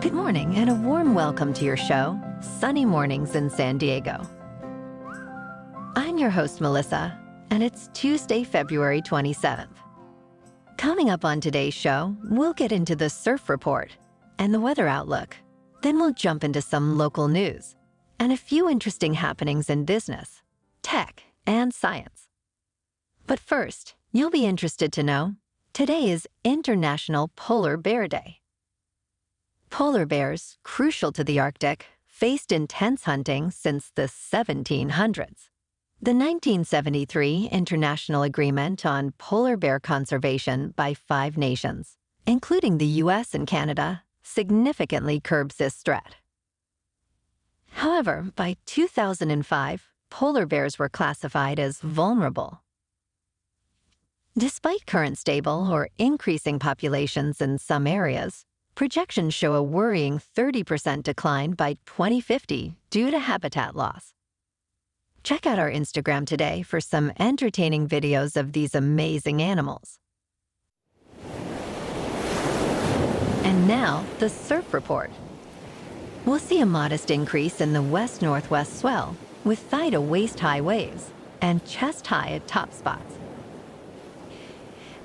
Good morning and a warm welcome to your show, Sunny Mornings in San Diego. I'm your host, Melissa, and it's Tuesday, February 27th. Coming up on today's show, we'll get into the surf report and the weather outlook. Then we'll jump into some local news and a few interesting happenings in business, tech, and science. But first, you'll be interested to know, today is International Polar Bear Day. Polar bears, crucial to the Arctic, faced intense hunting since the 1700s. The 1973 International Agreement on Polar Bear Conservation by 5 nations, including the U.S. and Canada, significantly curbs this threat. However, by 2005, polar bears were classified as vulnerable. Despite current stable or increasing populations in some areas, projections show a worrying 30% decline by 2050 due to habitat loss. Check out our Instagram today for some entertaining videos of these amazing animals. And now, the surf report. We'll see a modest increase in the west-northwest swell, with thigh to waist-high waves and chest-high at top spots.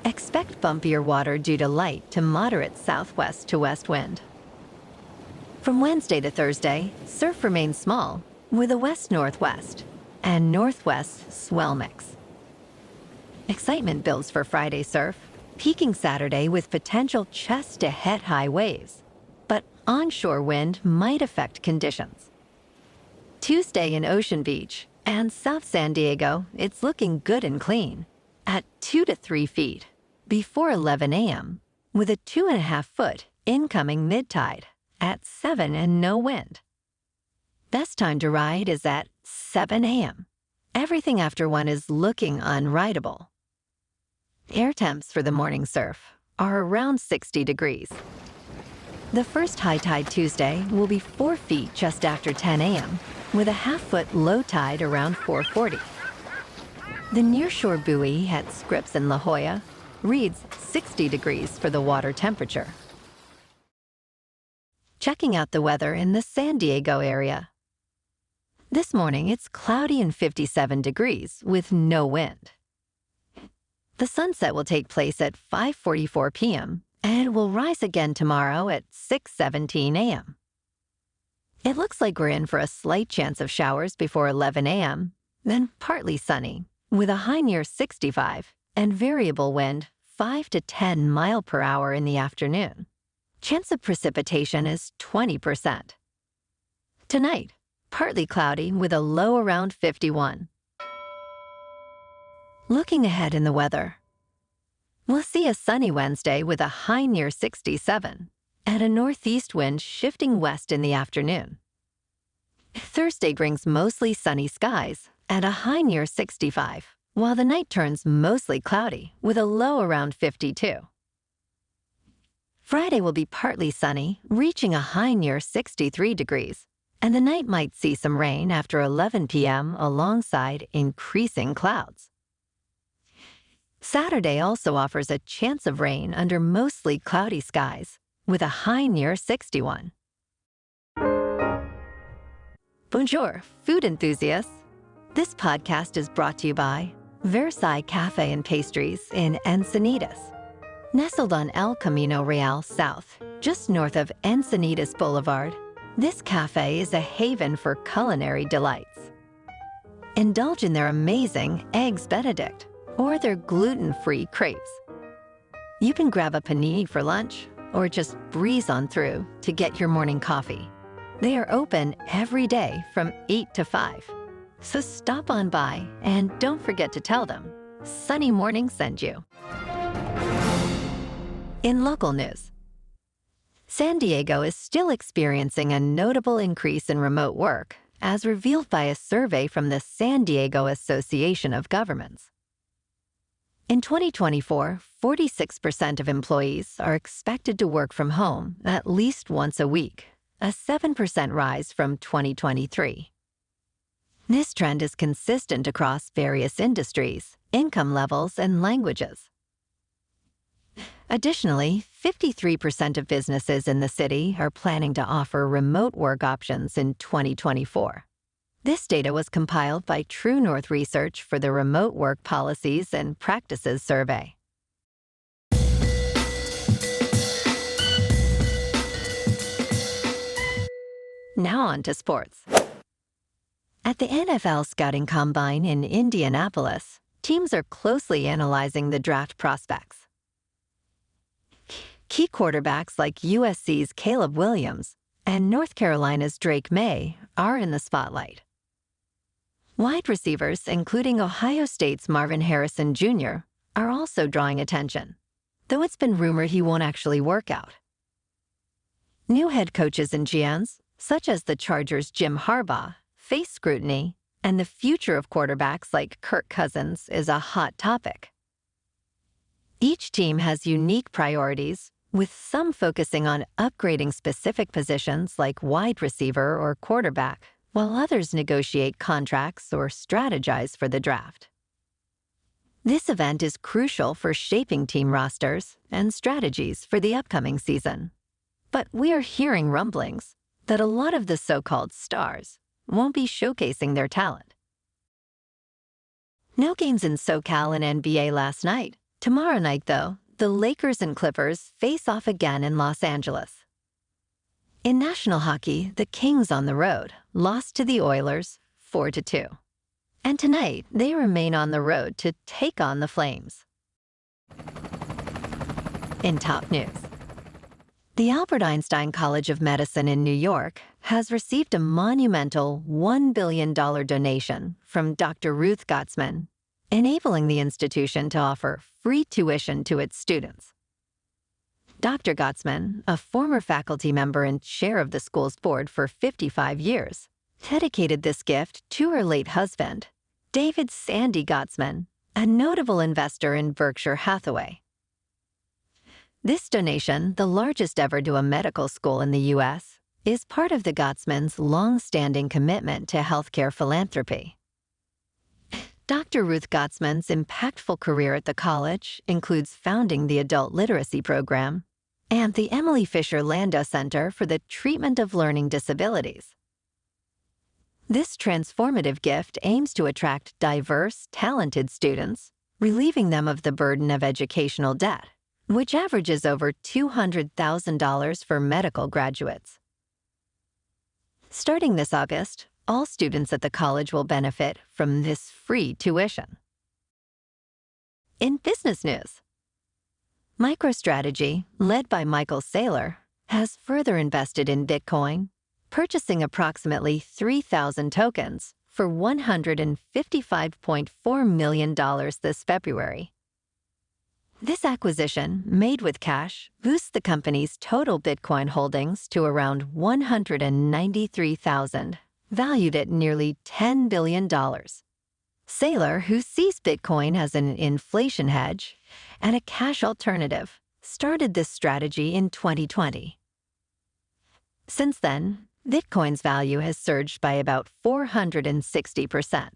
Expect bumpier water due to light to moderate southwest to west wind. From Wednesday to Thursday, surf remains small, with a west-northwest and northwest swell mix. Excitement builds for Friday surf, peaking Saturday with potential chest-to-head-high waves, but onshore wind might affect conditions. Tuesday in Ocean Beach and South San Diego, it's looking good and clean, at 2 to 3 feet, before 11 a.m., with a 2.5-foot incoming mid-tide at 7 and no wind. Best time to ride is at 7 a.m. Everything after 1 is looking unrideable. Air temps for the morning surf are around 60 degrees. The first high tide Tuesday will be 4 feet just after 10 a.m., with a half-foot low tide around 4:40. The nearshore buoy at Scripps in La Jolla reads 60 degrees for the water temperature. Checking out the weather in the San Diego area. This morning, it's cloudy and 57 degrees with no wind. The sunset will take place at 5:44 p.m. and will rise again tomorrow at 6:17 a.m. It looks like we're in for a slight chance of showers before 11 a.m., then partly sunny, with a high near 65 and variable wind 5 to 10 miles per hour in the afternoon. Chance of precipitation is 20%. Tonight, partly cloudy with a low around 51. Looking ahead in the weather, we'll see a sunny Wednesday with a high near 67 and a northeast wind shifting west in the afternoon. Thursday brings mostly sunny skies and a high near 65, while the night turns mostly cloudy with a low around 52. Friday will be partly sunny, reaching a high near 63 degrees, and the night might see some rain after 11 p.m. alongside increasing clouds. Saturday also offers a chance of rain under mostly cloudy skies, with a high near 61. Bonjour, food enthusiasts. This podcast is brought to you by Versailles Cafe and Pastries in Encinitas. Nestled on El Camino Real South, just north of Encinitas Boulevard, this cafe is a haven for culinary delights. Indulge in their amazing Eggs Benedict or their gluten-free crepes. You can grab a panini for lunch or just breeze on through to get your morning coffee. They are open every day from 8 to 5. So stop on by and don't forget to tell them Sunny Morning sent you. In local news, San Diego is still experiencing a notable increase in remote work, as revealed by a survey from the San Diego Association of Governments. In 2024, 46% of employees are expected to work from home at least once a week, a 7% rise from 2023. This trend is consistent across various industries, income levels, and languages. Additionally, 53% of businesses in the city are planning to offer remote work options in 2024. This data was compiled by True North Research for the Remote Work Policies and Practices Survey. Now on to sports. At the NFL Scouting Combine in Indianapolis, teams are closely analyzing the draft prospects. Key quarterbacks like USC's Caleb Williams and North Carolina's Drake May are in the spotlight. Wide receivers, including Ohio State's Marvin Harrison Jr., are also drawing attention, though it's been rumored he won't actually work out. New head coaches and GMs, such as the Chargers' Jim Harbaugh, face scrutiny, and the future of quarterbacks like Kirk Cousins is a hot topic. Each team has unique priorities, with some focusing on upgrading specific positions like wide receiver or quarterback, while others negotiate contracts or strategize for the draft. This event is crucial for shaping team rosters and strategies for the upcoming season. But we are hearing rumblings that a lot of the so-called stars won't be showcasing their talent. No games in SoCal and NBA last night. Tomorrow night, though, the Lakers and Clippers face off again in Los Angeles. In national hockey, the Kings on the road lost to the Oilers 4-2. And tonight, they remain on the road to take on the Flames. In top news, the Albert Einstein College of Medicine in New York has received a monumental $1 billion donation from Dr. Ruth Gottsman, enabling the institution to offer free tuition to its students. Dr. Gottsman, a former faculty member and chair of the school's board for 55 years, dedicated this gift to her late husband, David Sandy Gottsman, a notable investor in Berkshire Hathaway. This donation, the largest ever to a medical school in the U.S., is part of the Gottsmans' long-standing commitment to healthcare philanthropy. Dr. Ruth Gottsman's impactful career at the college includes founding the Adult Literacy Program and the Emily Fisher Landau Center for the Treatment of Learning Disabilities. This transformative gift aims to attract diverse, talented students, relieving them of the burden of educational debt, which averages over $200,000 for medical graduates. Starting this August, all students at the college will benefit from this free tuition. In business news, MicroStrategy, led by Michael Saylor, has further invested in Bitcoin, purchasing approximately 3,000 tokens for $155.4 million this February. This acquisition, made with cash, boosts the company's total Bitcoin holdings to around 193,000, valued at nearly $10 billion. Saylor, who sees Bitcoin as an inflation hedge and a cash alternative, started this strategy in 2020. Since then, Bitcoin's value has surged by about 460%.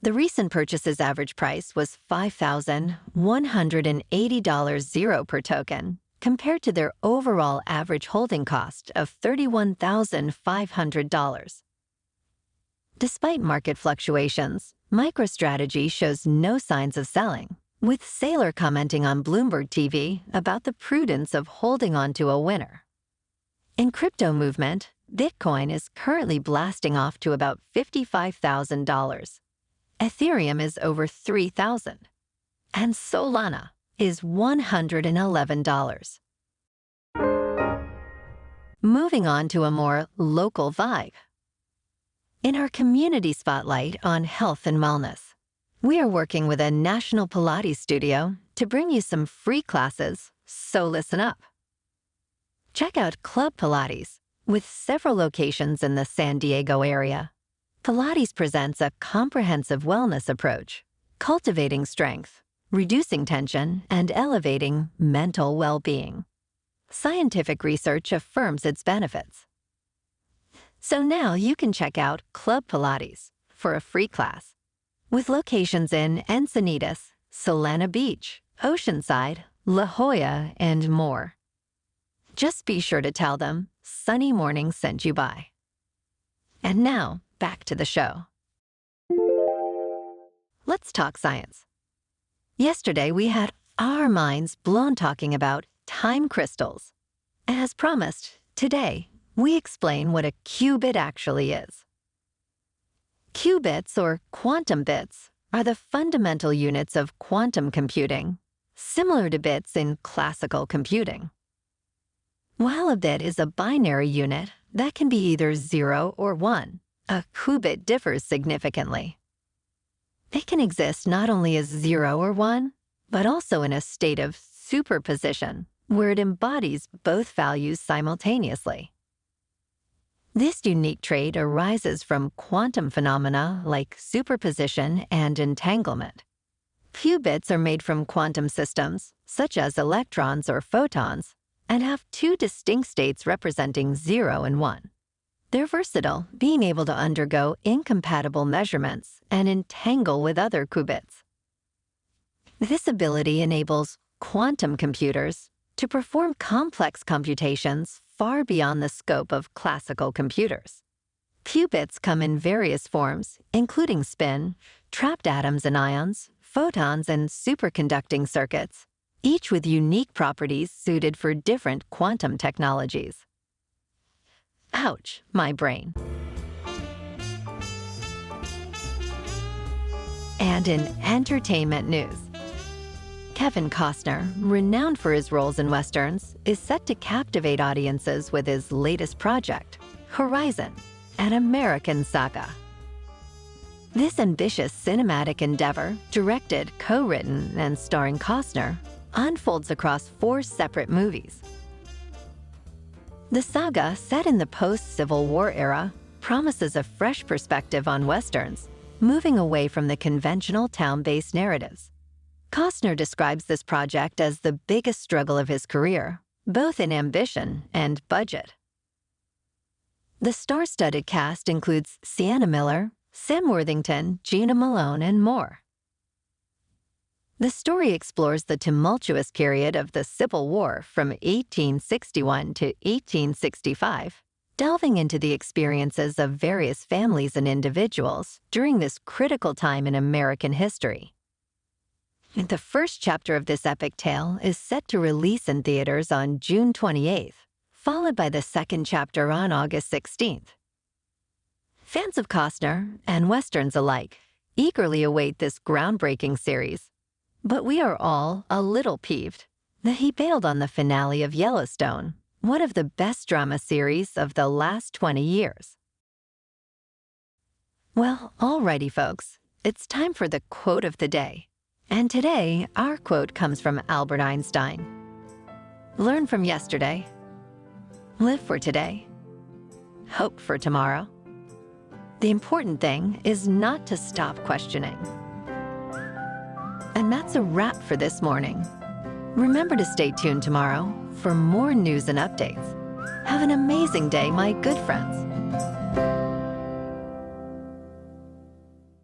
The recent purchase's average price was $5,180 per token, compared to their overall average holding cost of $31,500. Despite market fluctuations, MicroStrategy shows no signs of selling, with Saylor commenting on Bloomberg TV about the prudence of holding on to a winner. In crypto movement, Bitcoin is currently blasting off to about $55,000. Ethereum is over $3,000, and Solana is $111. Moving on to a more local vibe. In our community spotlight on health and wellness, we are working with a national Pilates studio to bring you some free classes, so listen up. Check out Club Pilates, with several locations in the San Diego area. Pilates presents a comprehensive wellness approach, cultivating strength, reducing tension, and elevating mental well-being. Scientific research affirms its benefits. So now you can check out Club Pilates for a free class, with locations in Encinitas, Solana Beach, Oceanside, La Jolla, and more. Just be sure to tell them Sunny Morning sent you by. And now, back to the show. Let's talk science. Yesterday, we had our minds blown talking about time crystals. As promised, today, we explain what a qubit actually is. Qubits, or quantum bits, are the fundamental units of quantum computing, similar to bits in classical computing. While a bit is a binary unit that can be either 0 or 1, a qubit differs significantly. It can exist not only as 0 or 1, but also in a state of superposition, where it embodies both values simultaneously. This unique trait arises from quantum phenomena like superposition and entanglement. Qubits are made from quantum systems, such as electrons or photons, and have two distinct states representing 0 and 1. They're versatile, being able to undergo incompatible measurements and entangle with other qubits. This ability enables quantum computers to perform complex computations far beyond the scope of classical computers. Qubits come in various forms, including spin, trapped atoms and ions, photons, and superconducting circuits, each with unique properties suited for different quantum technologies. Ouch, my brain. And in entertainment news, Kevin Costner, renowned for his roles in westerns, is set to captivate audiences with his latest project, Horizon, an American saga. This ambitious cinematic endeavor, directed, co-written, and starring Costner, unfolds across 4 separate movies. The saga, set in the post-Civil War era, promises a fresh perspective on westerns, moving away from the conventional town-based narratives. Costner describes this project as the biggest struggle of his career, both in ambition and budget. The star-studded cast includes Sienna Miller, Sam Worthington, Gina Malone, and more. The story explores the tumultuous period of the Civil War from 1861 to 1865, delving into the experiences of various families and individuals during this critical time in American history. The first chapter of this epic tale is set to release in theaters on June 28th, followed by the second chapter on August 16th. Fans of Costner, and westerns alike, eagerly await this groundbreaking series, but we are all a little peeved that he bailed on the finale of Yellowstone, one of the best drama series of the last 20 years. Well, alrighty folks, it's time for the quote of the day. And today, our quote comes from Albert Einstein. Learn from yesterday. Live for today. Hope for tomorrow. The important thing is not to stop questioning. And that's a wrap for this morning. Remember to stay tuned tomorrow for more news and updates. Have an amazing day, my good friends.